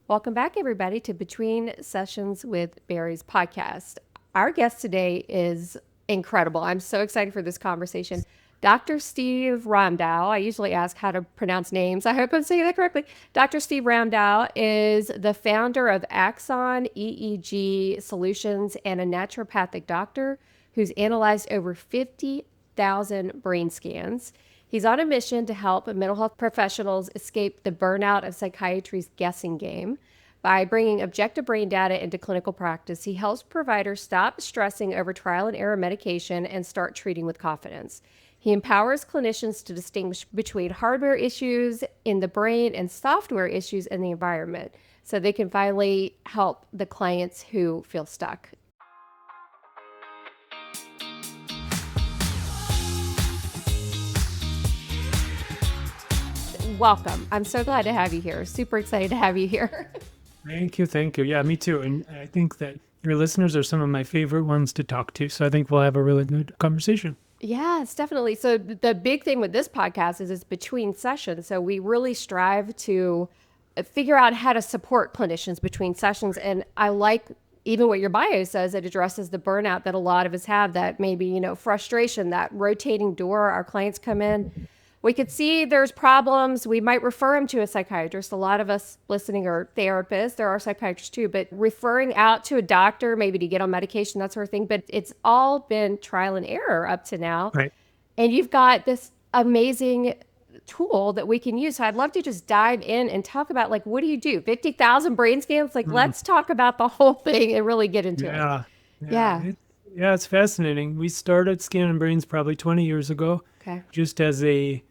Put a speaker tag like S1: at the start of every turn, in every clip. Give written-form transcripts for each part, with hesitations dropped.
S1: Welcome back, everybody, to Between Sessions with Barry's podcast. Our guest today is incredible. I'm so excited for this conversation. Dr. Steve Rondahl. I usually ask how to pronounce names. I hope I'm saying that correctly. Dr. Steve Rondahl is the founder of Axon EEG Solutions and a naturopathic doctor who's analyzed over 50,000 brain scans. He's on a mission to help mental health professionals escape the burnout of psychiatry's guessing game. By bringing objective brain data into clinical practice, he helps providers stop stressing over trial and error medication and start treating with confidence. He empowers clinicians to distinguish between hardware issues in the brain and software issues in the environment so they can finally help the clients who feel stuck. Welcome. I'm so glad to have you here. Super excited to have you here.
S2: Thank you. Yeah, me too. And I think that your listeners are some of my favorite ones to talk to. So I think we'll have a really good conversation.
S1: Yes, definitely. So the big thing with this podcast is it's between sessions. So we really strive to figure out how to support clinicians between sessions. And I like even what your bio says, it addresses the burnout that a lot of us have, that maybe, frustration, that rotating door. Our clients come in. We could see there's problems. We might refer them to a psychiatrist. A lot of us listening are therapists. There are psychiatrists too, but referring out to a doctor, maybe to get on medication, that sort of thing. But it's all been trial and error up to now.
S2: Right.
S1: And you've got this amazing tool that we can use. So I'd love to just dive in and talk about, what do you do? 50,000 brain scans? Let's talk about the whole thing and really get into it. Yeah.
S2: It's fascinating. We started scanning brains probably 20 years ago.
S1: Okay.
S2: Just as a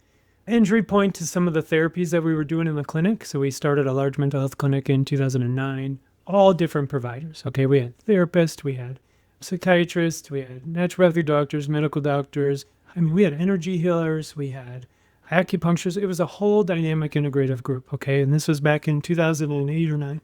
S2: entry point to some of the therapies that we were doing in the clinic. So we started a large mental health clinic in 2009, all different providers. Okay, we had therapists, we had psychiatrists, we had naturopathic doctors, medical doctors. We had energy healers, we had acupuncturists. It was a whole dynamic integrative group, okay? And this was back in 2008 or 9.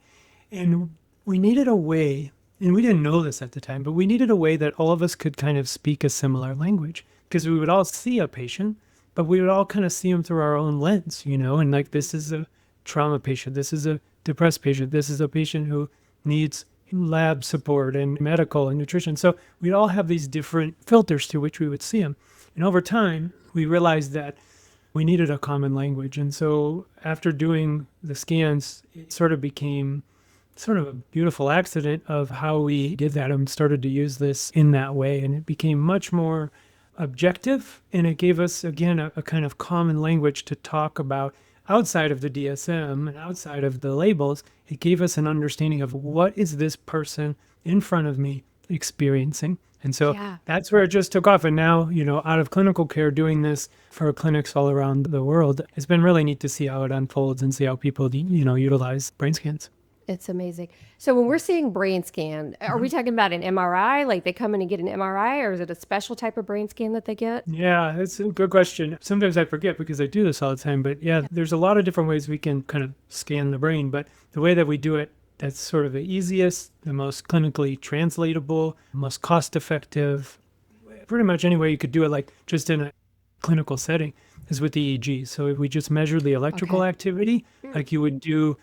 S2: And we needed a way, and we didn't know this at the time, but we needed a way that all of us could kind of speak a similar language, because we would all see a patient, but we would all kind of see them through our own lens, and this is a trauma patient, this is a depressed patient, this is a patient who needs lab support and medical and nutrition. So we'd all have these different filters through which we would see them. And over time, we realized that we needed a common language. And so after doing the scans, it sort of became sort of a beautiful accident of how we did that and started to use this in that way. And it became much more objective, and it gave us, again, a kind of common language to talk about outside of the DSM and outside of the labels. It gave us an understanding of what is this person in front of me experiencing. And so that's where it just took off. And now, out of clinical care, doing this for clinics all around the world, it's been really neat to see how it unfolds and see how people, utilize brain scans.
S1: It's amazing. So when we're seeing brain scan, are we talking about an MRI? Like they come in and get an MRI, or is it a special type of brain scan that they get?
S2: Yeah, it's a good question. Sometimes I forget because I do this all the time, but there's a lot of different ways we can kind of scan the brain, but the way that we do it, that's sort of the easiest, the most clinically translatable, most cost-effective, pretty much any way you could do it, like just in a clinical setting, is with EEG. So if we just measure the electrical activity, like you would do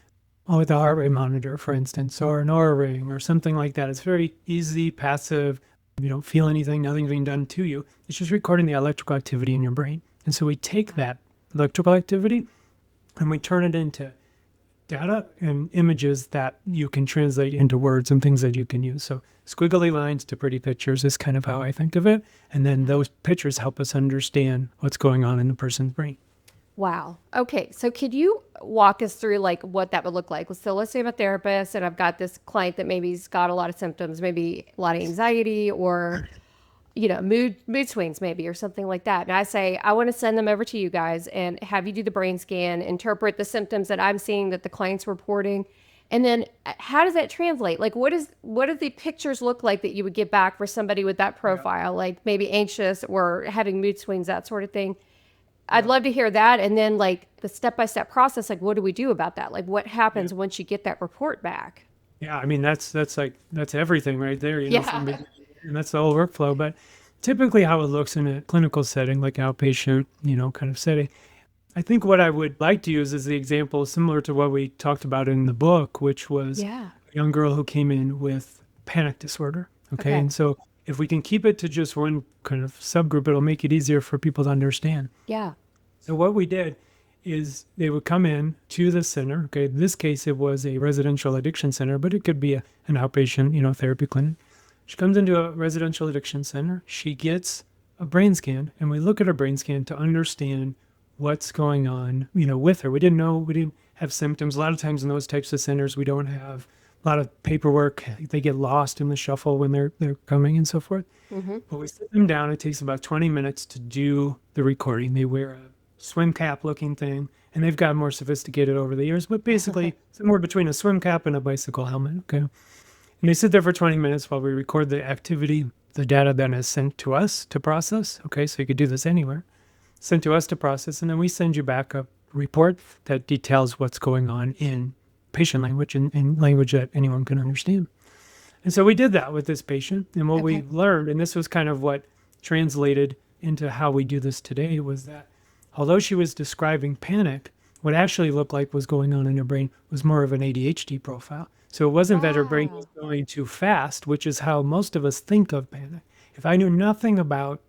S2: with a heart rate monitor, for instance, or an Oura ring or something like that. It's very easy, passive. You don't feel anything, nothing's being done to you. It's just recording the electrical activity in your brain. And so we take that electrical activity and we turn it into data and images that you can translate into words and things that you can use. So squiggly lines to pretty pictures is kind of how I think of it. And then those pictures help us understand what's going on in the person's brain.
S1: Wow. Okay. So could you walk us through what that would look like? So let's say I'm a therapist and I've got this client that maybe's got a lot of symptoms, maybe a lot of anxiety or, mood swings maybe, or something like that. And I say, I want to send them over to you guys and have you do the brain scan, interpret the symptoms that I'm seeing that the client's reporting. And then how does that translate? What do the pictures look like that you would get back for somebody with that profile, like maybe anxious or having mood swings, that sort of thing? I'd love to hear that. And then the step-by-step process, what do we do about that? What happens once you get that report back?
S2: Yeah, that's everything right there, and that's the whole workflow. But typically how it looks in a clinical setting, like outpatient, kind of setting, I think what I would like to use is the example similar to what we talked about in the book, which was
S1: Yeah.
S2: a young girl who came in with panic disorder. Okay.
S1: Okay.
S2: And so if we can keep it to just one kind of subgroup, it'll make it easier for people to understand.
S1: Yeah.
S2: So what we did is they would come in to the center. Okay. In this case, it was a residential addiction center, but it could be an outpatient, therapy clinic. She comes into a residential addiction center. She gets a brain scan, and we look at her brain scan to understand what's going on, with her. We didn't know, we didn't have symptoms. A lot of times in those types of centers, we don't have a lot of paperwork. They get lost in the shuffle when they're coming and so forth.
S1: Mm-hmm.
S2: But we sit them down. It takes about 20 minutes to do the recording. They wear a swim cap looking thing, and they've gotten more sophisticated over the years, but basically somewhere between a swim cap and a bicycle helmet. Okay. And they sit there for 20 minutes while we record the activity. The data then is sent to us to process. Okay, so you could do this anywhere. Sent to us to process, and then we send you back a report that details what's going on in patient language, in language that anyone can understand. And so we did that with this patient. And what we learned, and this was kind of what translated into how we do this today, was that although she was describing panic, what actually looked like was going on in her brain was more of an ADHD profile. So it wasn't that her brain was going too fast, which is how most of us think of panic. If I knew nothing about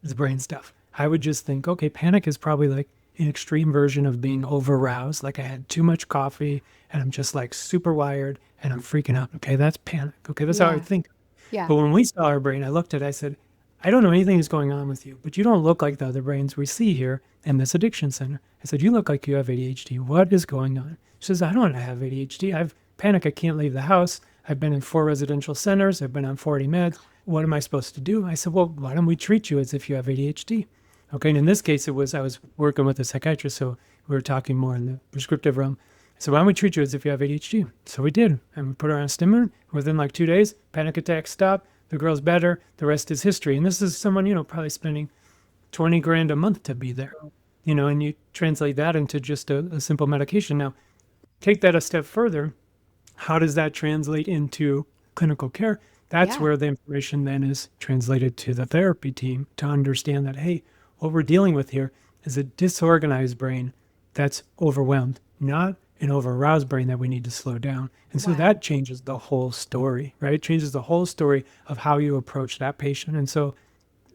S2: the brain stuff, I would just think, okay, panic is probably like an extreme version of being over-aroused, like I had too much coffee and I'm just like super wired and I'm freaking out. Okay, that's panic. Okay, that's how I think.
S1: Yeah.
S2: But when we saw her brain, I looked at it, I said, I don't know anything that's going on with you, but you don't look like the other brains we see here in this addiction center. I said, you look like you have ADHD. What is going on? She says, I don't have ADHD. I have panic. I can't leave the house. I've been in 4 residential centers. I've been on 40 meds. What am I supposed to do? I said, well, why don't we treat you as if you have ADHD? Okay, and in this case, I was working with a psychiatrist, so we were talking more in the prescriptive realm. So why don't we treat you as if you have ADHD? So we did, and we put her on a stimulant. Within like 2 days, panic attack stopped. The girl's better. The rest is history. And this is someone, probably spending 20 grand a month to be there, and you translate that into just a simple medication. Now, take that a step further. How does that translate into clinical care? That's where the information then is translated to the therapy team to understand that, hey, what we're dealing with here is a disorganized brain that's overwhelmed, not an over-aroused brain that we need to slow down. And so that changes the whole story, right? It changes the whole story of how you approach that patient. And so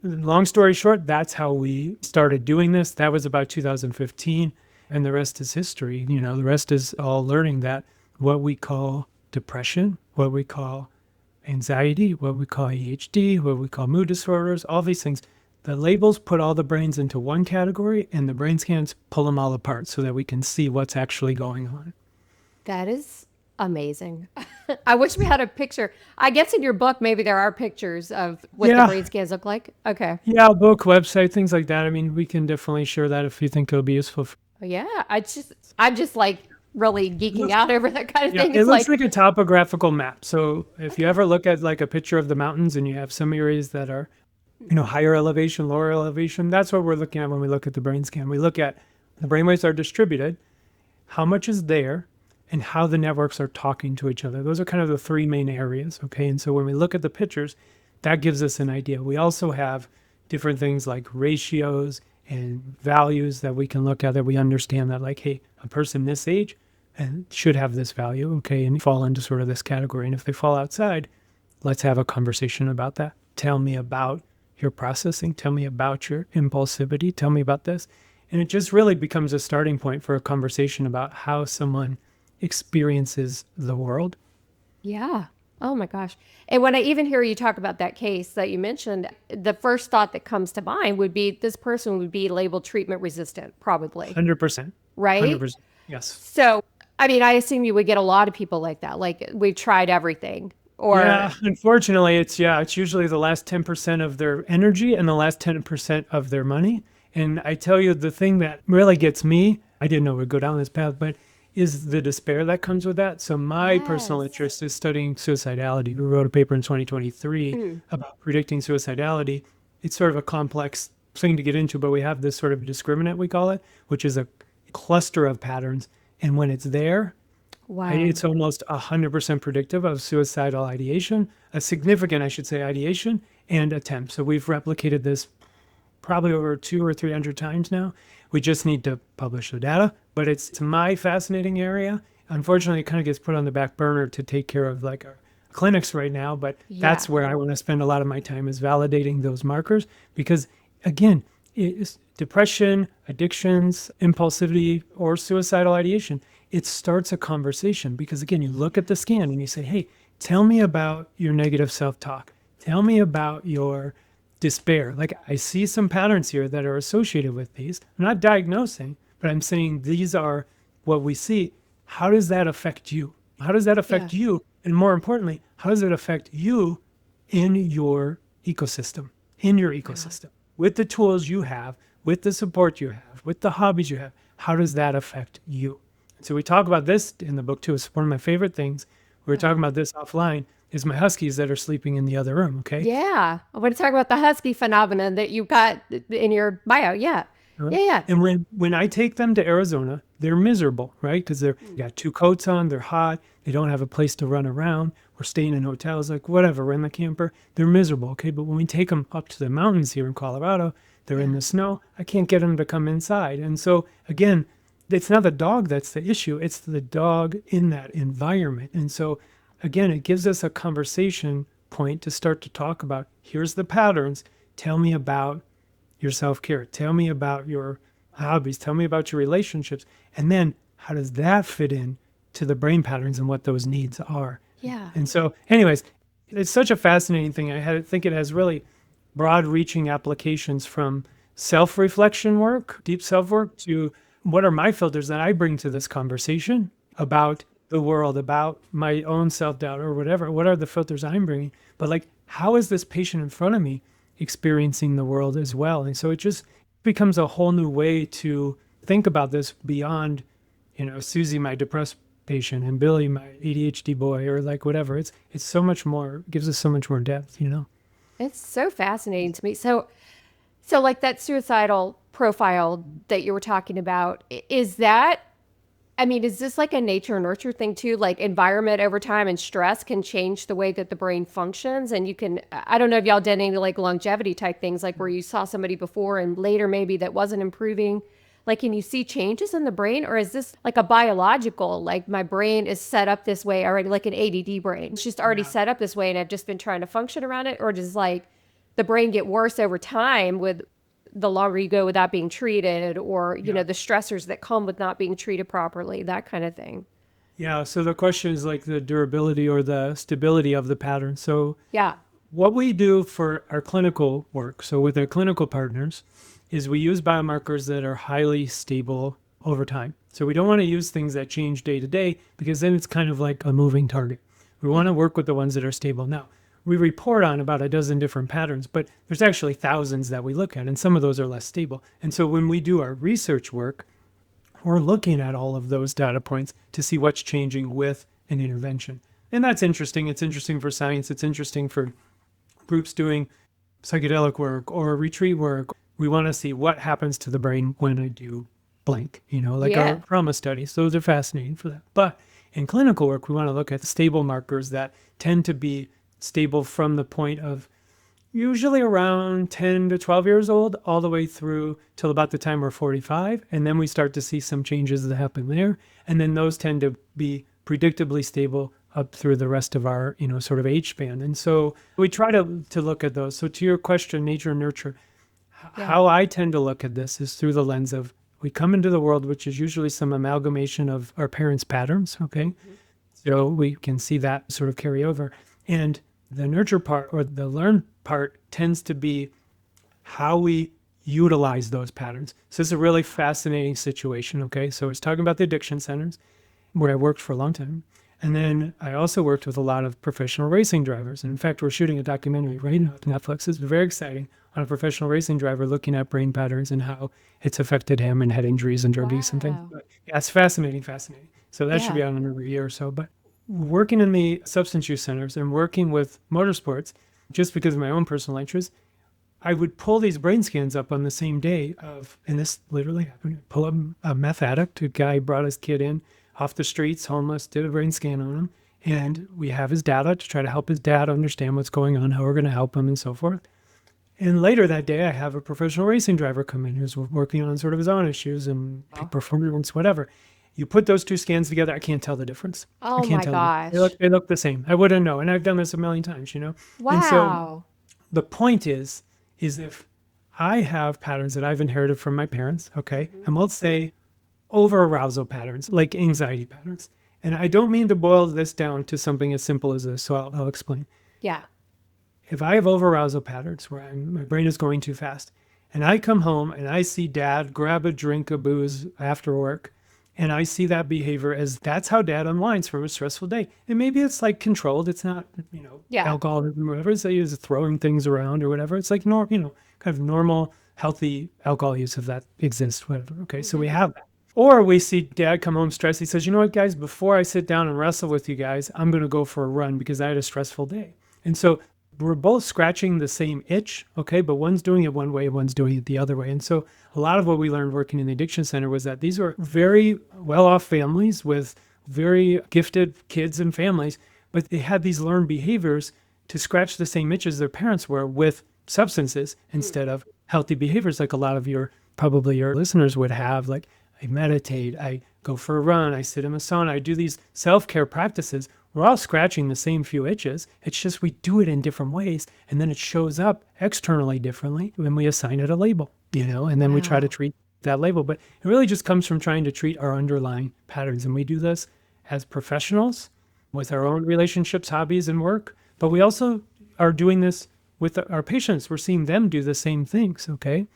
S2: long story short, that's how we started doing this. That was about 2015. And the rest is history. The rest is all learning that what we call depression, what we call anxiety, what we call ADHD, what we call mood disorders, all these things, the labels put all the brains into one category and the brain scans pull them all apart so that we can see what's actually going on.
S1: That is amazing. I wish we had a picture. I guess in your book, maybe there are pictures of what the brain scans look like. Okay.
S2: Yeah, book, website, things like that. I mean, we can definitely share that if you think it'll be useful.
S1: Yeah. I'm just like really geeking out over that kind of thing.
S2: It looks like a topographical map. So if you ever look at like a picture of the mountains and you have some areas that are higher elevation, lower elevation, that's what we're looking at when we look at the brain scan. We look at the brainwaves are distributed, how much is there, and how the networks are talking to each other. Those are kind of the 3 main areas, okay? And so when we look at the pictures, that gives us an idea. We also have different things like ratios and values that we can look at that we understand that like, hey, a person this age and should have this value, okay, and fall into sort of this category. And if they fall outside, let's have a conversation about that. Tell me about your processing. Tell me about your impulsivity. Tell me about this. And it just really becomes a starting point for a conversation about how someone experiences the world.
S1: Yeah. Oh my gosh. And when I even hear you talk about that case that you mentioned, the first thought that comes to mind would be this person would be labeled treatment resistant, probably.
S2: 100%.
S1: Right?
S2: 100%. Yes.
S1: So, I mean, I assume you would get a lot of people like that. Like, we've tried everything. Or
S2: yeah, unfortunately, it's usually the last 10% of their energy and the last 10% of their money. And I tell you, the thing that really gets me, I didn't know we'd go down this path, but is the despair that comes with that. So my personal interest is studying suicidality. We wrote a paper in 2023 about predicting suicidality. It's sort of a complex thing to get into, but we have this sort of discriminant, we call it, which is a cluster of patterns. And when it's there, it's almost 100% predictive of suicidal ideation, a significant, I should say, ideation and attempt. So we've replicated this probably over 200 or 300 times now. We just need to publish the data, but it's my fascinating area. Unfortunately, it kind of gets put on the back burner to take care of like our clinics right now, but
S1: Yeah.
S2: that's where I want to spend a lot of my time is validating those markers because again, it's depression, addictions, impulsivity, or suicidal ideation. It starts a conversation because again, you look at the scan and you say, hey, tell me about your negative self-talk. Tell me about your despair. Like I see some patterns here that are associated with these. I'm not diagnosing, but I'm saying these are what we see. How does that affect you? How does that affect
S1: Yeah.
S2: you? And more importantly, how does it affect you in your ecosystem, with the tools you have, with the support you have, with the hobbies you have? How does that affect you? So we talk about this in the book too. It's one of my favorite things. We were talking about this offline is my huskies that are sleeping in the other room. Okay.
S1: Yeah. I want to talk about the husky phenomenon that you've got in your bio. Yeah.
S2: Right?
S1: Yeah. Yeah.
S2: And when I take them to Arizona, they're miserable, right? Because they're got 2 coats on, they're hot, they don't have a place to run around. We're staying in hotels, like whatever, we're in the camper. They're miserable, okay? But when we take them up to the mountains here in Colorado, they're in the snow. I can't get them to come inside. And so again, it's not the dog that's the issue, it's the dog in that environment. And so again, it gives us a conversation point to start to talk about, here's the patterns. Tell me about your self-care. Tell me about your hobbies. Tell me about your relationships. And then how does that fit in to the brain patterns and what those needs are?
S1: Yeah.
S2: And so anyways, it's such a fascinating thing. think it has really broad reaching applications from self-reflection work, deep self-work, to what are my filters that I bring to this conversation about the world, about my own self-doubt or whatever. What are the filters I'm bringing? But like, how is this patient in front of me experiencing the world as well? And so it just becomes a whole new way to think about this beyond, Susie, my depressed patient, and Billy, my ADHD boy, or like whatever. It's so much more, gives us so much more depth,
S1: It's so fascinating to me. So like that suicidal profile that you were talking about, is this like a nature nurture thing too? Like environment over time and stress can change the way that the brain functions. And I don't know if y'all did any like longevity type things, like where you saw somebody before and later maybe that wasn't improving. Like, can you see changes in the brain, or is this like a biological, like my brain is set up this way already, like an ADD brain? It's just already set up this way and I've just been trying to function around it? Or does like the brain get worse over time with the longer you go without being treated, or, the stressors that come with not being treated properly, that kind of thing?
S2: Yeah. So the question is like the durability or the stability of the pattern. So
S1: Yeah.
S2: what we do for our clinical work, so with our clinical partners, is we use biomarkers that are highly stable over time. So we don't want to use things that change day to day because then it's kind of like a moving target. We want to work with the ones that are stable. Now, we report on about a dozen different patterns, but there's actually thousands that we look at, and some of those are less stable. And so when we do our research work, we're looking at all of those data points to see what's changing with an intervention. And that's interesting. It's interesting for science. It's interesting for groups doing psychedelic work or retreat work. We want to see what happens to the brain when I do blank, like
S1: Yeah.
S2: our trauma studies. Those are fascinating for that. But in clinical work, we want to look at stable markers that tend to be stable from the point of usually around 10 to 12 years old, all the way through till about the time we're 45. And then we start to see some changes that happen there. And then those tend to be predictably stable up through the rest of our, sort of age span. And so we try to look at those. So to your question, nature and nurture, how I tend to look at this is through the lens of we come into the world, which is usually some amalgamation of our parents' patterns. Okay. So we can see that sort of carry over. And the nurture part or the learn part tends to be how we utilize those patterns. So this is a really fascinating situation. Okay. So it's talking about the addiction centers where I worked for a long time. And then I also worked with a lot of professional racing drivers. And in fact, we're shooting a documentary right now on Netflix. It's very exciting, on a professional racing driver looking at brain patterns and how it's affected him and had injuries and drug use and things.
S1: Wow.
S2: But yeah, it's fascinating. So that should be
S1: Yeah.
S2: out in another year or so. But working in the substance use centers and working with motorsports, just because of my own personal interest, I would pull these brain scans up on the same day and this literally happened, pull up a meth addict. A guy brought his kid in off the streets, homeless, did a brain scan on him. And we have his data to try to help his dad understand what's going on, how we're going to help him and so forth. And later that day, I have a professional racing driver come in who's working on sort of his own issues and peak performance, whatever. You put those two scans together, I can't tell the difference. I
S1: Oh
S2: can't
S1: my
S2: tell them.
S1: gosh.
S2: They look the same. I wouldn't know. And I've done this a million times, And so
S1: Wow.
S2: the point is if I have patterns that I've inherited from my parents, okay, and we'll say over arousal patterns, like anxiety patterns. And I don't mean to boil this down to something as simple as this, so I'll explain.
S1: Yeah.
S2: If I have overarousal patterns where my brain is going too fast, and I come home and I see dad grab a drink of booze after work, and I see that behavior as that's how dad unwinds from a stressful day. And maybe it's like controlled. It's not,
S1: Yeah.
S2: alcoholism or whatever. So he's throwing things around or whatever. It's like, kind of normal, healthy alcohol use if that exists, whatever. Okay, so we have that. Or we see dad come home stressed. He says, you know what, guys, before I sit down and wrestle with you guys, I'm going to go for a run because I had a stressful day. And so we're both scratching the same itch, okay, but one's doing it one way, one's doing it the other way. And so a lot of what we learned working in the addiction center was that these were very well-off families with very gifted kids and families, but they had these learned behaviors to scratch the same itch as their parents were with substances instead of healthy behaviors like a lot of probably your listeners would have, like I meditate, I go for a run, I sit in the sauna, I do these self-care practices. We're all scratching the same few itches. It's just we do it in different ways, and then it shows up externally differently when we assign it a label, and then we try to treat that label. But it really just comes from trying to treat our underlying patterns. And we do this as professionals with our own relationships, hobbies, and work. But we also are doing this with our patients. We're seeing them do the same things, okay?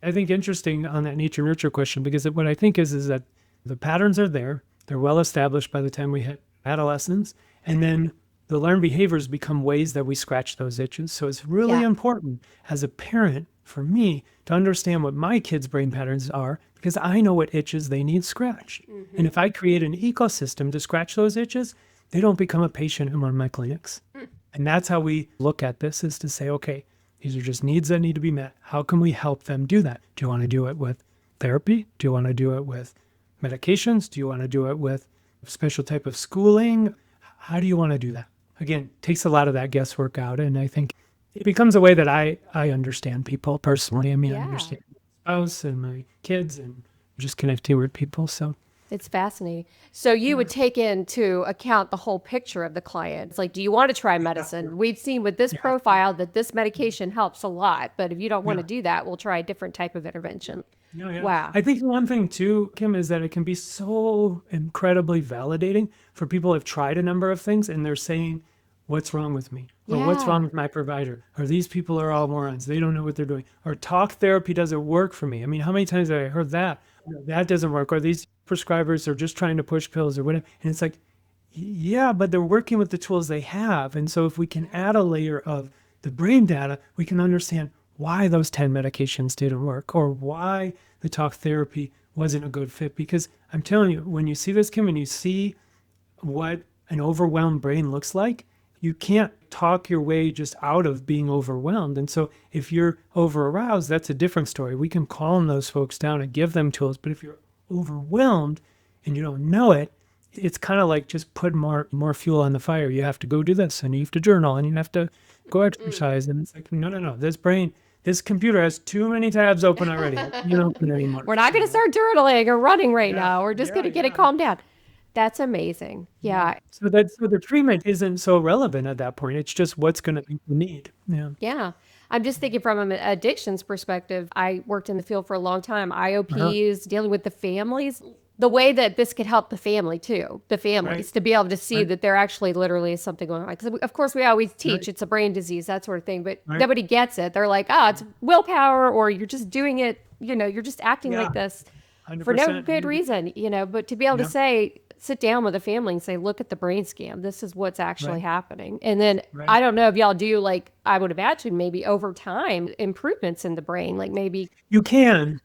S2: I think interesting on that nature nurture question, because what I think is that the patterns are there. They're well established by the time we hit adolescence. And then the learned behaviors become ways that we scratch those itches. So it's really important as a parent for me to understand what my kids' brain patterns are, because I know what itches they need scratched. And if I create an ecosystem to scratch those itches, they don't become a patient in one of my clinics. And that's how we look at this, is to say, okay, these are just needs that need to be met. How can we help them do that? Do you want to do it with therapy? Do you want to do it with medications? Do you want to do it with a special type of schooling? How do you want to do that? Again, it takes a lot of that guesswork out. And I think it becomes a way that I understand people personally. I mean, I understand my spouse and my kids and just connecting with people. So
S1: It's fascinating. So you would take into account the whole picture of the client. It's like, do you want to try medicine? We've seen with this profile that this medication helps a lot, but if you don't want to do that, we'll try a different type of intervention. Wow.
S2: I think one thing too, Kim, is that it can be so incredibly validating for people who have tried a number of things and they're saying, what's wrong with me? Or what's wrong with my provider? Or these people are all morons. They don't know what they're doing. Or talk therapy doesn't work for me. I mean, how many times have I heard that? That doesn't work. Or these prescribers are just trying to push pills or whatever. And it's like, yeah, but they're working with the tools they have. And so if we can add a layer of the brain data, we can understand why those 10 medications didn't work or why the talk therapy wasn't a good fit. Because I'm telling you, when you see this, Kim, and you see what an overwhelmed brain looks like, you can't talk your way just out of being overwhelmed. And so if you're over aroused, that's a different story. We can calm those folks down and give them tools. But if you're overwhelmed and you don't know it, it's kind of like just put more fuel on the fire. You have to go do this and you have to journal and you have to go exercise. And it's like, no. This computer has too many tabs open already. You don't open anymore.
S1: We're not going to start journaling or running right now. We're just going to get it calmed down. That's amazing. Yeah.
S2: So the treatment isn't so relevant at that point. It's just what's going to meet the need.
S1: Yeah. I'm just thinking from an addictions perspective. I worked in the field for a long time. IOPs, dealing with the families, the way that this could help the family too, the families, to be able to see that there actually literally is something going on. Because of course we always teach it's a brain disease, that sort of thing, but nobody gets it. They're like, it's willpower, or you're just doing it, you're just acting like this 100%. For no good reason, but to be able to say, sit down with a family and say, look at the brain scan. This is what's actually happening. And then I don't know if y'all do, like, I would imagine maybe over time improvements in the brain, like maybe.
S2: You can.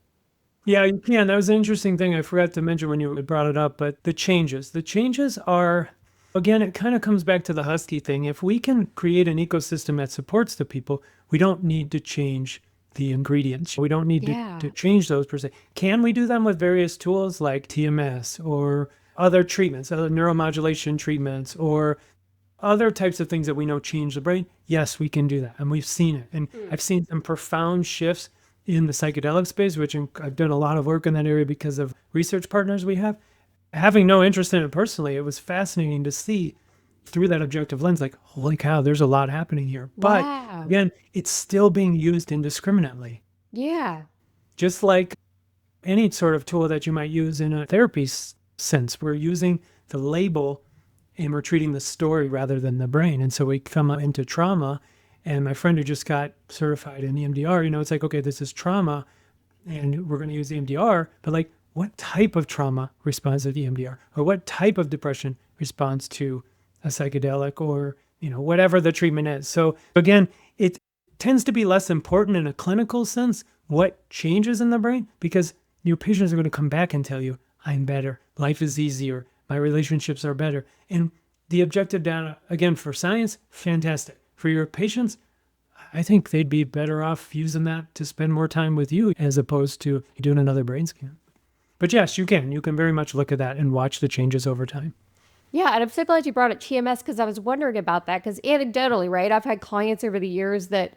S2: Yeah, you can. That was an interesting thing I forgot to mention when you brought it up, but the changes are, again, it kind of comes back to the husky thing. If we can create an ecosystem that supports the people, we don't need to change the ingredients. We don't need to change those per se. Can we do them with various tools like TMS or other treatments, other neuromodulation treatments, or other types of things that we know change the brain, yes, we can do that. And we've seen it. And I've seen some profound shifts in the psychedelic space, which I've done a lot of work in that area because of research partners we have. Having no interest in it personally, it was fascinating to see through that objective lens, like, holy cow, there's a lot happening here. But
S1: Wow.
S2: again, it's still being used indiscriminately.
S1: Yeah.
S2: Just like any sort of tool that you might use in a therapy sense, we're using the label and we're treating the story rather than the brain. And so we come into trauma, and my friend who just got certified in EMDR, it's like, okay, this is trauma and we're going to use EMDR, but like, what type of trauma responds to EMDR, or what type of depression responds to a psychedelic, or, whatever the treatment is. So again, it tends to be less important in a clinical sense what changes in the brain, because your patients are going to come back and tell you, I'm better, life is easier, my relationships are better. And the objective data, again, for science, fantastic. For your patients, I think they'd be better off using that to spend more time with you as opposed to doing another brain scan. But yes, you can. You can very much look at that and watch the changes over time.
S1: Yeah, and I'm so glad you brought up TMS, because I was wondering about that. Because anecdotally, right, I've had clients over the years that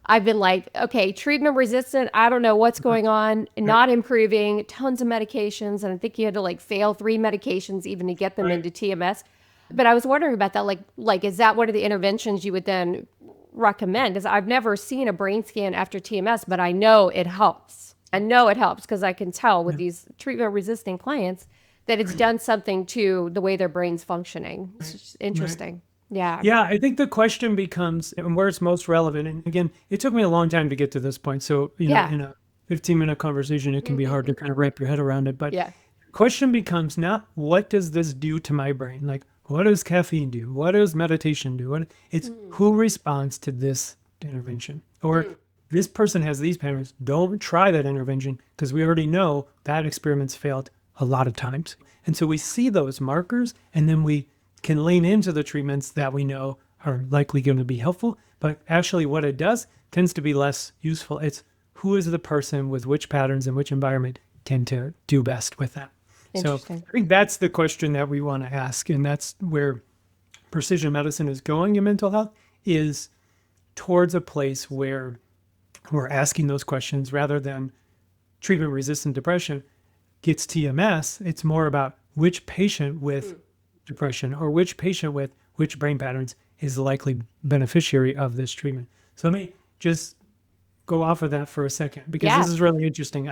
S1: I've been like, okay, treatment resistant, I don't know what's going on, not improving, tons of medications. And I think you had to like fail 3 medications even to get them into TMS. But I was wondering about that. Like, is that one of the interventions you would then recommend? Because I've never seen a brain scan after TMS, but I know it helps. I know it helps because I can tell with these treatment resistant clients that it's done something to the way their brain's functioning. It's just interesting. Yeah.
S2: Yeah, I think the question becomes, and where it's most relevant, and again, it took me a long time to get to this point. So, in a 15-minute conversation, it can be hard to kind of wrap your head around it. But the question becomes not, what does this do to my brain? Like, what does caffeine do? What does meditation do? It's who responds to this intervention? Or this person has these patterns. Don't try that intervention, because we already know that experiments failed a lot of times. And so we see those markers, and then we can lean into the treatments that we know are likely going to be helpful. But actually what it does tends to be less useful. It's who is the person with which patterns and which environment tend to do best with that. So I think that's the question that we want to ask. And that's where precision medicine is going in mental health, is towards a place where we're asking those questions rather than treatment-resistant depression gets TMS. It's more about which patient with depression or which patient with which brain patterns is the likely beneficiary of this treatment. So let me just go off of that for a second, because this is really interesting.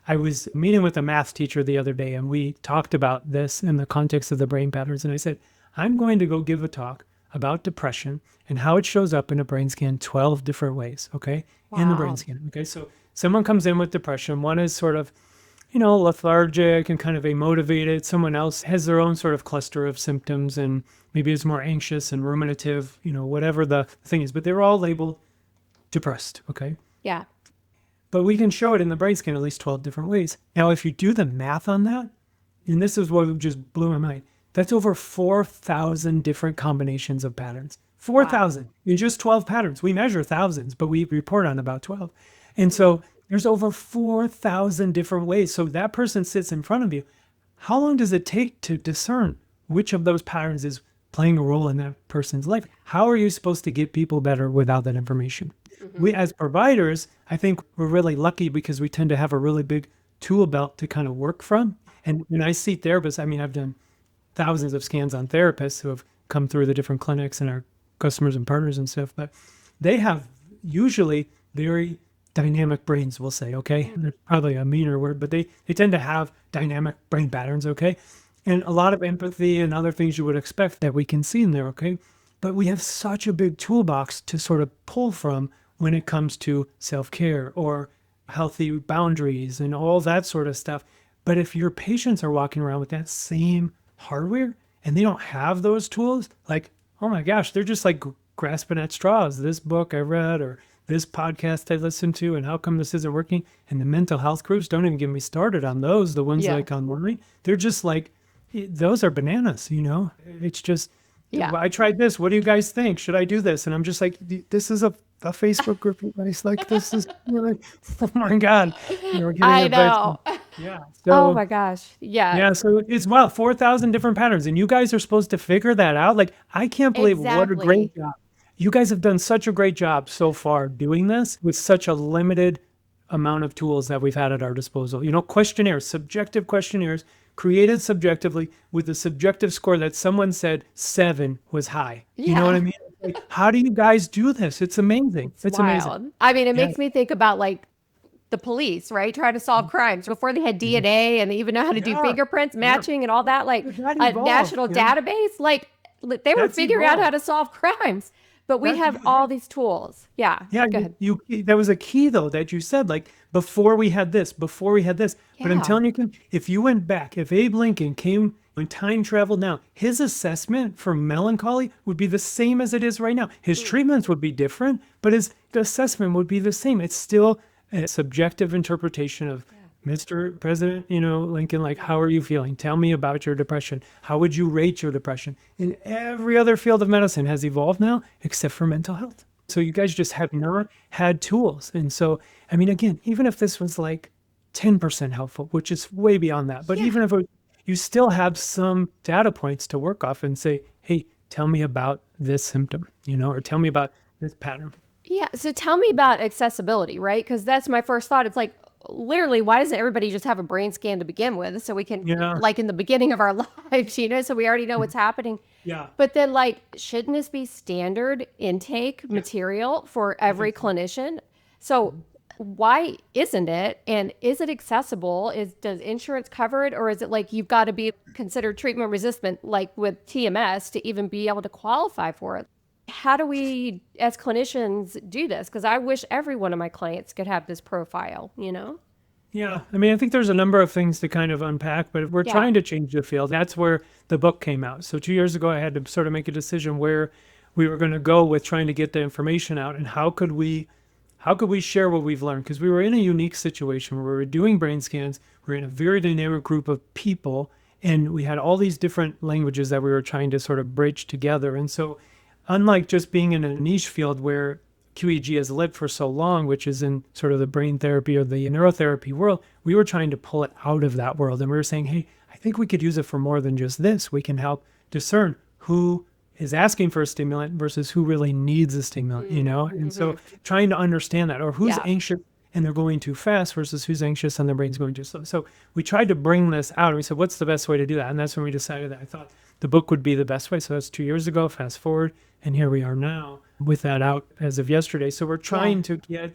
S2: I was meeting with a math teacher the other day, and we talked about this in the context of the brain patterns. And I said, I'm going to go give a talk about depression and how it shows up in a brain scan 12 different ways, okay? Wow. In the brain scan, okay? So someone comes in with depression. One is sort of, lethargic and kind of amotivated. Someone else has their own sort of cluster of symptoms and maybe is more anxious and ruminative, whatever the thing is. But they're all labeled depressed, okay?
S1: Yeah.
S2: But we can show it in the brain scan at least 12 different ways. Now, if you do the math on that, and this is what just blew my mind, that's over 4,000 different combinations of patterns. 4,000 in just 12 patterns. We measure thousands, but we report on about 12. And so there's over 4,000 different ways. So that person sits in front of you. How long does it take to discern which of those patterns is playing a role in that person's life? How are you supposed to get people better without that information? We, as providers, I think we're really lucky because we tend to have a really big tool belt to kind of work from. And when I see therapists, I've done thousands of scans on therapists who have come through the different clinics and our customers and partners and stuff, but they have usually very dynamic brains, we'll say, okay? There's probably a meaner word, but they tend to have dynamic brain patterns, okay? And a lot of empathy and other things you would expect that we can see in there, okay? But we have such a big toolbox to sort of pull from when it comes to self-care or healthy boundaries and all that sort of stuff. But if your patients are walking around with that same hardware and they don't have those tools, like, oh my gosh, they're just like grasping at straws. This book I read or this podcast I listened to, and how come this isn't working? And the mental health groups, don't even get me started on those, the ones like online. They're just like, those are bananas, It's just, I tried this. What do you guys think? Should I do this? And I'm just like, this is a Facebook group, you guys. Like, this is, oh my God.
S1: I know.
S2: Yeah.
S1: Oh
S2: So
S1: my gosh. Yeah,
S2: yeah, so it's wow, 4,000 different patterns, and you guys are supposed to figure that out. Like, I can't believe what a great
S1: exactly.
S2: job. You guys have done such a great job so far doing this with such a limited amount of tools that we've had at our disposal. Questionnaires, subjective questionnaires created subjectively with a subjective score that someone said 7 was high. You know what
S1: Yeah.
S2: I mean? Like, how do you guys do this? It's amazing.
S1: It's
S2: It's amazing.
S1: wild. I mean, it
S2: Yeah.
S1: makes me think about like the police, right? Trying to solve crimes before they had
S2: Mhm.
S1: DNA and they even know how to do
S2: Yeah.
S1: fingerprints
S2: Yeah.
S1: matching and all that, like
S2: That
S1: a
S2: evolved.
S1: national database. Like they were
S2: That's
S1: figuring out how
S2: evolved.
S1: to solve crimes, but we
S2: That
S1: have all these tools. Yeah.
S2: Yeah,
S1: Go ahead.
S2: that was a key though that you said, like, before we had this, before we had this. But I'm
S1: Yeah.
S2: telling you, Kim, if you went back, if Abe Lincoln came and time traveled now, his assessment for melancholy would be the same as it is right now. His treatments would be different, but his assessment would be the same. It's still a subjective interpretation of Mr. President, Lincoln, like, how are you feeling? Tell me about your depression. How would you rate your depression? And every other field of medicine has evolved now, except for mental health. So you guys just have not had tools. And so, I mean, again, even if this was like 10% helpful, which is way beyond that, but
S1: Yeah.
S2: even if you still have some data points to work off and say, hey, tell me about this symptom, or tell me about this pattern.
S1: Yeah. So tell me about accessibility, right? Because that's my first thought. It's like, literally, why doesn't everybody just have a brain scan to begin with so we can,
S2: Yeah.
S1: like in the beginning of our lives, so we already know what's happening?
S2: Yeah.
S1: But then, like, shouldn't this be standard intake material for every clinician? So why isn't it? And is it accessible? Does insurance cover it, or is it like you've got to be considered treatment resistant, like with TMS, to even be able to qualify for it? How do we, as clinicians, do this? Because I wish every one of my clients could have this profile.
S2: Yeah, I mean, I think there's a number of things to kind of unpack, but we're
S1: Yeah.
S2: trying to change the field. That's where the book came out. So 2 years ago, I had to sort of make a decision where we were going to go with trying to get the information out, and how could we share what we've learned? Because we were in a unique situation where we were doing brain scans. We're in a very dynamic group of people, and we had all these different languages that we were trying to sort of bridge together. And so, unlike just being in a niche field where QEEG has lived for so long, which is in sort of the brain therapy or the neurotherapy world, we were trying to pull it out of that world. And we were saying, hey, I think we could use it for more than just this. We can help discern who is asking for a stimulant versus who really needs a stimulant, And so trying to understand that, or who's
S1: Yeah.
S2: anxious and they're going too fast versus who's anxious and their brain's going too slow. So we tried to bring this out, and we said, what's the best way to do that? And that's when we decided that I thought the book would be the best way. So that's 2 years ago, fast forward, and here we are now with that out as of yesterday. So we're trying to get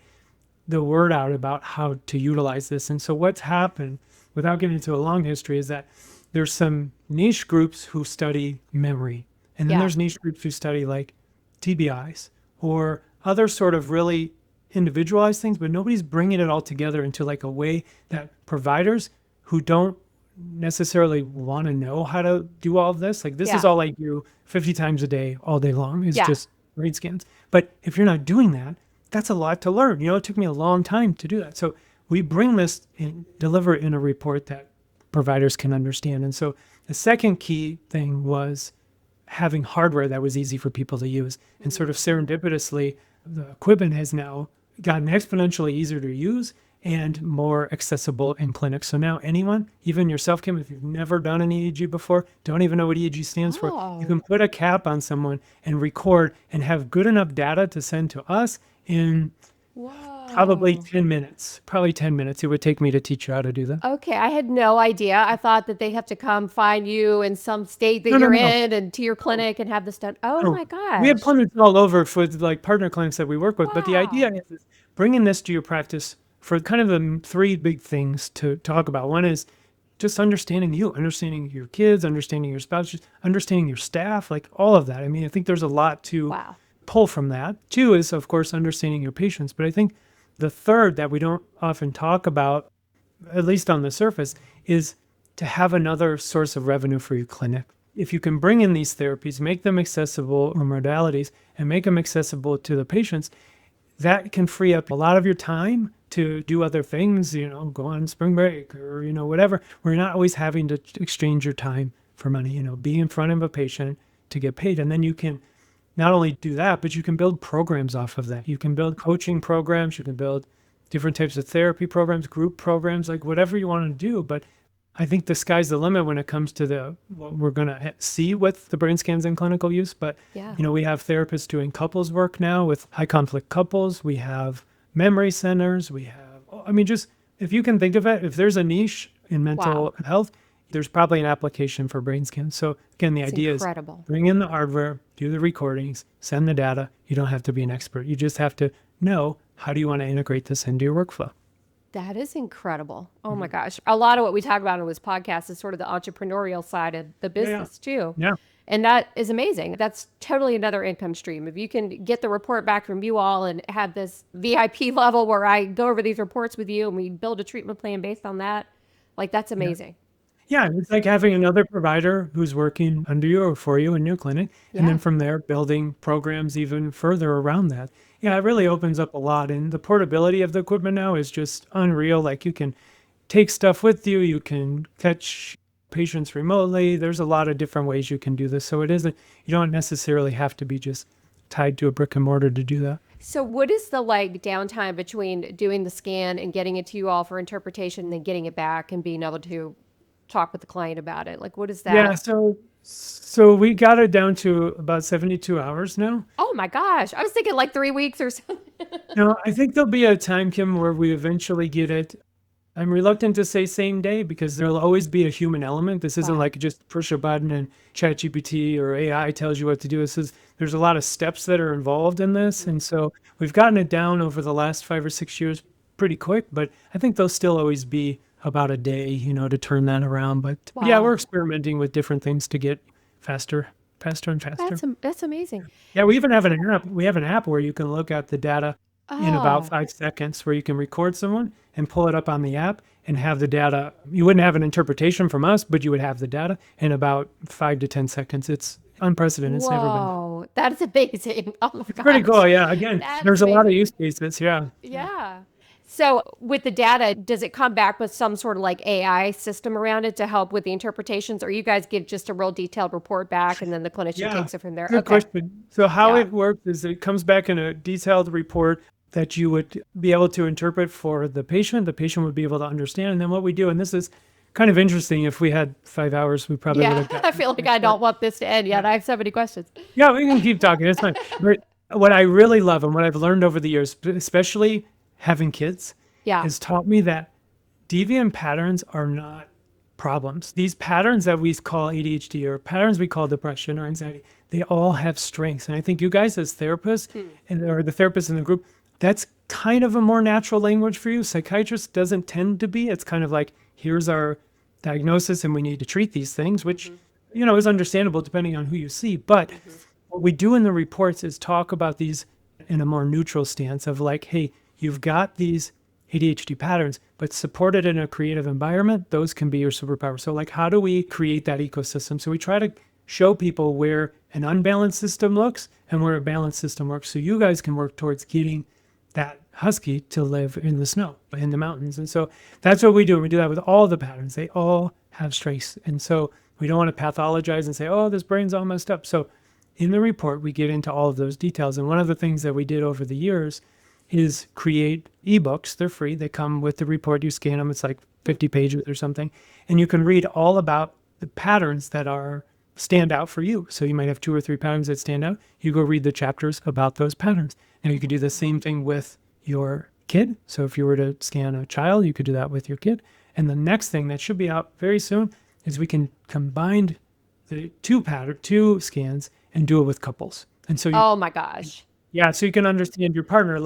S2: the word out about how to utilize this. And so what's happened, without getting into a long history, is that there's some niche groups who study memory. And then
S1: Yeah.
S2: there's niche groups who study like TBIs or other sort of really individualized things, but nobody's bringing it all together into like a way that providers who don't necessarily want to know how to do all of this, like this is
S1: Yeah.
S2: all I do 50 times a day, all day long, is
S1: Yeah.
S2: just brain scans. But if you're not doing that, that's a lot to learn. It took me a long time to do that. So we bring this and deliver it in a report that providers can understand. And so the second key thing was having hardware that was easy for people to use. And sort of serendipitously, the equipment has now gotten exponentially easier to use and more accessible in clinics. So now anyone, even yourself, Kim, if you've never done an EEG before, don't even know what EEG stands for,
S1: Oh.
S2: you can put a cap on someone and record and have good enough data to send to us in
S1: Whoa.
S2: probably 10 minutes. Probably 10 minutes. It would take me to teach you how to do that.
S1: Okay, I had no idea. I thought that they have to come find you in some state that
S2: No, no,
S1: you're
S2: no.
S1: in and to your clinic and have this done. Oh
S2: Oh,
S1: my gosh.
S2: we have clinics all over for like partner clinics that we work with. But the
S1: Wow.
S2: idea is bringing this to your practice for kind of the three big things to talk about. One is just understanding you, understanding your kids, understanding your spouse, just understanding your staff, like all of that. I mean, I think there's a lot to
S1: Wow.
S2: pull from that. Two is, of course, understanding your patients. But I think the third that we don't often talk about, at least on the surface, is to have another source of revenue for your clinic. If you can bring in these therapies, make them accessible, or modalities, and make them accessible to the patients, that can free up a lot of your time to do other things, go on spring break or, whatever. We're not always having to exchange your time for money, be in front of a patient to get paid. And then you can not only do that, but you can build programs off of that. You can build coaching programs, you can build different types of therapy programs, group programs, like whatever you want to do. But I think the sky's the limit when it comes to what we're going to see with the brain scans in clinical use. But,
S1: Yeah.
S2: we have therapists doing couples work now with high conflict couples. We have memory centers. We have, just if you can think of it, if there's a niche in mental health, there's probably an application for brain scans. So again, the idea
S1: incredible.
S2: is bring in the hardware, do the recordings, send the data. You don't have to be an expert. You just have to know, how do you want to integrate this into your workflow?
S1: That is incredible. Oh my gosh. A lot of what we talk about on this podcast is sort of the entrepreneurial side of the business too.
S2: Yeah.
S1: And that is amazing. That's totally another income stream. If you can get the report back from you all and have this VIP level where I go over these reports with you and we build a treatment plan based on that, like that's amazing.
S2: Yeah, it's like having another provider who's working under you or for you in your clinic. And then from there, building programs even further around that. Yeah, it really opens up a lot. And the portability of the equipment now is just unreal. Like you can take stuff with you. You can catch patients remotely. There's a lot of different ways you can do this. So you don't necessarily have to be just tied to a brick and mortar to do that.
S1: So what is the downtime between doing the scan and getting it to you all for interpretation and then getting it back and being able to talk with the client about it? Like, what is that?
S2: Yeah, so we got it down to about 72 hours now.
S1: Oh my gosh. I was thinking 3 weeks or something.
S2: No, I think there'll be a time, Kim, where we eventually get it. I'm reluctant to say same day because there'll always be a human element. This isn't like just push a button and ChatGPT or AI tells you what to do. There's a lot of steps that are involved in this. And so we've gotten it down over the last 5 or 6 years pretty quick, but I think there'll still always be about a day, to turn that around. But yeah, we're experimenting with different things to get faster and faster.
S1: That's amazing.
S2: Yeah, we even have an app. We have an app where you can look at the data in about 5 seconds, where you can record someone and pull it up on the app and have the data. You wouldn't have an interpretation from us, but you would have the data in about 5 to 10 seconds. It's unprecedented. It's never been done.
S1: Whoa, that's amazing. Oh my gosh.
S2: Pretty cool. Yeah. Again, there's a lot of use cases. Yeah.
S1: Yeah. So with the data, does it come back with some sort of AI system around it to help with the interpretations, or you guys give just a real detailed report back and then the clinician takes it from there?
S2: Good question. So how it works is it comes back in a detailed report that you would be able to interpret for the patient. The patient would be able to understand. And then what we do, and this is kind of interesting. If we had 5 hours, we probably would have.
S1: I feel like I don't want this to end yet. I have so many questions.
S2: Yeah, we can keep talking. It's fine. But what I really love and what I've learned over the years, especially having kids, has taught me that deviant patterns are not problems. These patterns that we call ADHD or patterns we call depression or anxiety, they all have strengths. And I think you guys as therapists or the therapists in the group, that's kind of a more natural language for you. Psychiatrist doesn't tend to be. It's kind of like, here's our diagnosis and we need to treat these things, which, is understandable depending on who you see. But what we do in the reports is talk about these in a more neutral stance of hey, you've got these ADHD patterns, but supported in a creative environment, those can be your superpower. So how do we create that ecosystem? So we try to show people where an unbalanced system looks and where a balanced system works. So you guys can work towards getting that husky to live in the snow, in the mountains. And so that's what we do. We do that with all the patterns. They all have strengths. And so we don't want to pathologize and say, oh, this brain's all messed up. So in the report, we get into all of those details. And one of the things that we did over the years is create ebooks. They're free. They come with the report. You scan them. It's 50 pages or something. And you can read all about the patterns that stand out for you. So you might have 2 or 3 patterns that stand out. You go read the chapters about those patterns. Now you could do the same thing with your kid. So if you were to scan a child, you could do that with your kid. And the next thing that should be out very soon is we can combine the 2 scans and do it with couples. And so
S1: oh my gosh.
S2: Yeah, so you can understand your partner.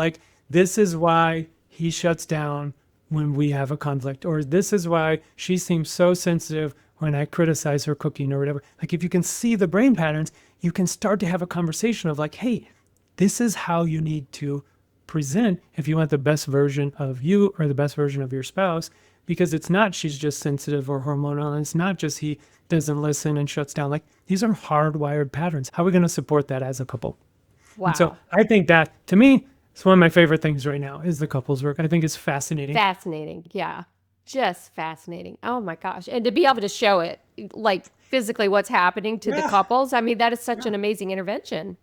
S2: This is why he shuts down when we have a conflict, or this is why she seems so sensitive when I criticize her cooking or whatever. If you can see the brain patterns, you can start to have a conversation of hey, this is how you need to present if you want the best version of you or the best version of your spouse, because it's not she's just sensitive or hormonal, and it's not just he doesn't listen and shuts down. These are hardwired patterns. How are we going to support that as a couple?
S1: Wow.
S2: And so I think that, to me, it's one of my favorite things right now is the couples work. I think it's fascinating.
S1: Fascinating. Yeah. Just fascinating. Oh my gosh. And to be able to show it, physically what's happening to the couples. I mean, that is such an amazing intervention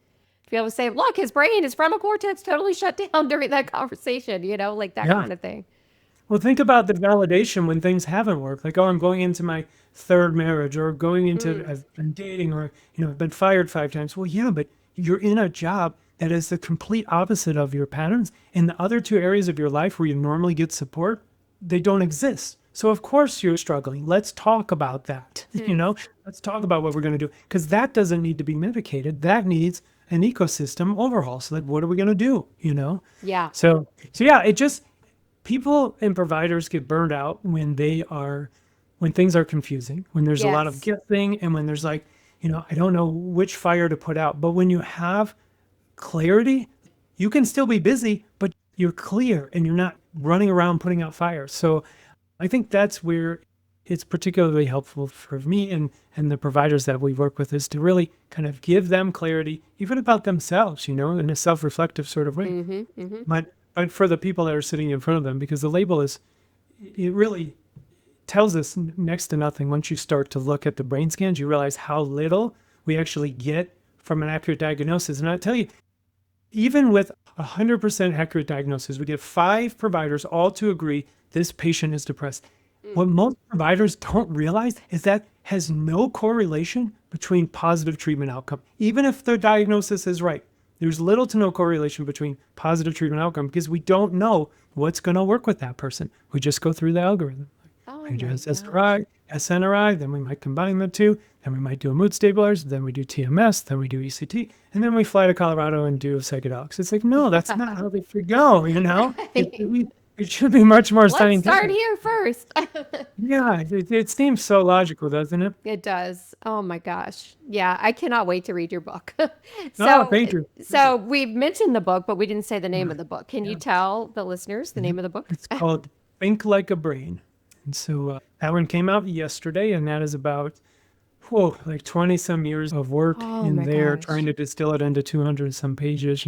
S1: be able to say, look, his brain, his frontal cortex totally shut down during that conversation, like that
S2: Yeah.
S1: kind of thing.
S2: Well, think about the validation when things haven't worked. Like, oh, I'm going into my third marriage, or going into, I've been dating, or, I've been fired 5 times. Well, yeah, but you're in a job that is the complete opposite of your patterns. And the other 2 areas of your life where you normally get support, they don't exist. So of course you're struggling. Let's talk about that. Let's talk about what we're going to do, because that doesn't need to be medicated. That needs an ecosystem overhaul. So, like, what are we going to do?
S1: Yeah.
S2: So yeah, it just, people and providers get burned out when things are confusing, when there's a lot of
S1: Yes.
S2: guessing, and when there's like, I don't know which fire to put out. But when you have clarity, you can still be busy, but you're clear and you're not running around putting out fires. So I think that's where it's particularly helpful for me and the providers that we work with, is to really kind of give them clarity, even about themselves, in a self-reflective sort of way.
S1: Mm-hmm. Mm-hmm.
S2: But for the people that are sitting in front of them, because the label it really tells us next to nothing. Once you start to look at the brain scans, you realize how little we actually get from an accurate diagnosis. And I tell you, even with 100% accurate diagnosis, we get 5 providers all to agree this patient is depressed. What most providers don't realize is that has no correlation between positive treatment outcome. Even if their diagnosis is right, there's little to no correlation between positive treatment outcome, because we don't know what's going to work with that person. We just go through the algorithm.
S1: Oh,
S2: We do
S1: my
S2: SSRI, SNRI, then we might combine the two, then we might do a mood stabilizer, then we do TMS, then we do ECT, and then we fly to Colorado and do psychedelics. It's like, no, that's not how they should go, It should be much more
S1: Let's start
S2: scientific.
S1: here first.
S2: Yeah, it seems so logical, doesn't it?
S1: It does. Oh my gosh. Yeah, I cannot wait to read your book.
S2: Oh, thank you.
S1: So we've mentioned the book, but we didn't say the name of the book. Can you tell the listeners the name of the book?
S2: It's called Think Like a Brain. And so that one came out yesterday, and that is about, like 20 some years of work
S1: Oh
S2: in
S1: my
S2: there,
S1: gosh.
S2: trying to distill it into 200 some pages.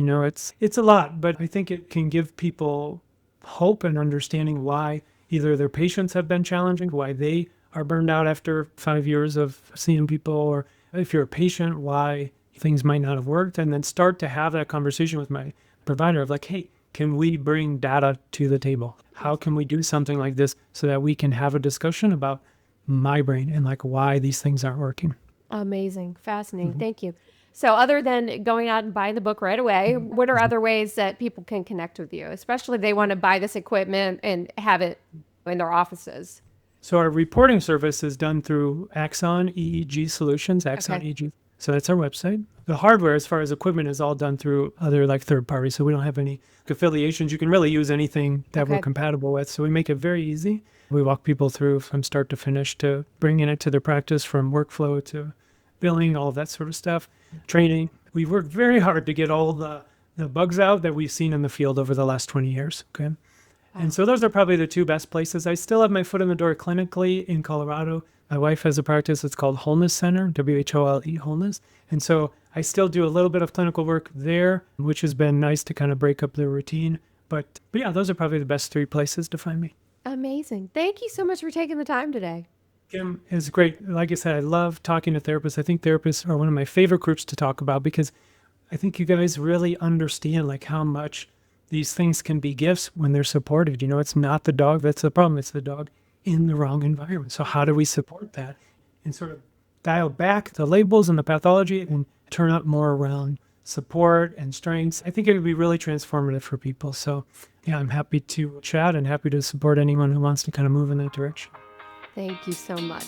S2: It's a lot, but I think it can give people hope and understanding why either their patients have been challenging, why they are burned out after 5 years of seeing people, or if you're a patient, why things might not have worked, and then start to have that conversation with my provider of like, hey, can we bring data to the table? How can we do something like this so that we can have a discussion about my brain and like why these things aren't working?
S1: Amazing. Fascinating. Thank you. So other than going out and buying the book right away, what are other ways that people can connect with you, especially if they want to buy this equipment and have it in their offices?
S2: So our reporting service is done through Axon EEG Solutions, Axon
S1: Okay.
S2: EEG. So that's our website. The hardware, as far as equipment, is all done through other like third parties. So we don't have any affiliations. You can really use anything that we're
S1: Okay.
S2: compatible with. So we make it very easy. We walk people through from start to finish, to bringing it to their practice, from workflow to billing, all of that sort of stuff, training. We've worked very hard to get all the bugs out that we've seen in the field over the last 20 years. Okay. And so those are probably the 2 best places. I still have my foot in the door clinically in Colorado. My wife has a practice. It's called Wholeness Center, WHOLE, Wholeness. And so I still do a little bit of clinical work there, which has been nice to kind of break up the routine. But yeah, those are probably the best 3 places to find me.
S1: Amazing. Thank you so much for taking the time today.
S2: Kim is great. Like I said, I love talking to therapists. I think therapists are one of my favorite groups to talk about, because I think you guys really understand like how much these things can be gifts when they're supported. It's not the dog that's the problem. It's the dog in the wrong environment. So how do we support that and sort of dial back the labels and the pathology and turn up more around support and strengths? I think it would be really transformative for people. So yeah, I'm happy to chat and happy to support anyone who wants to kind of move in that direction.
S1: Thank you so much.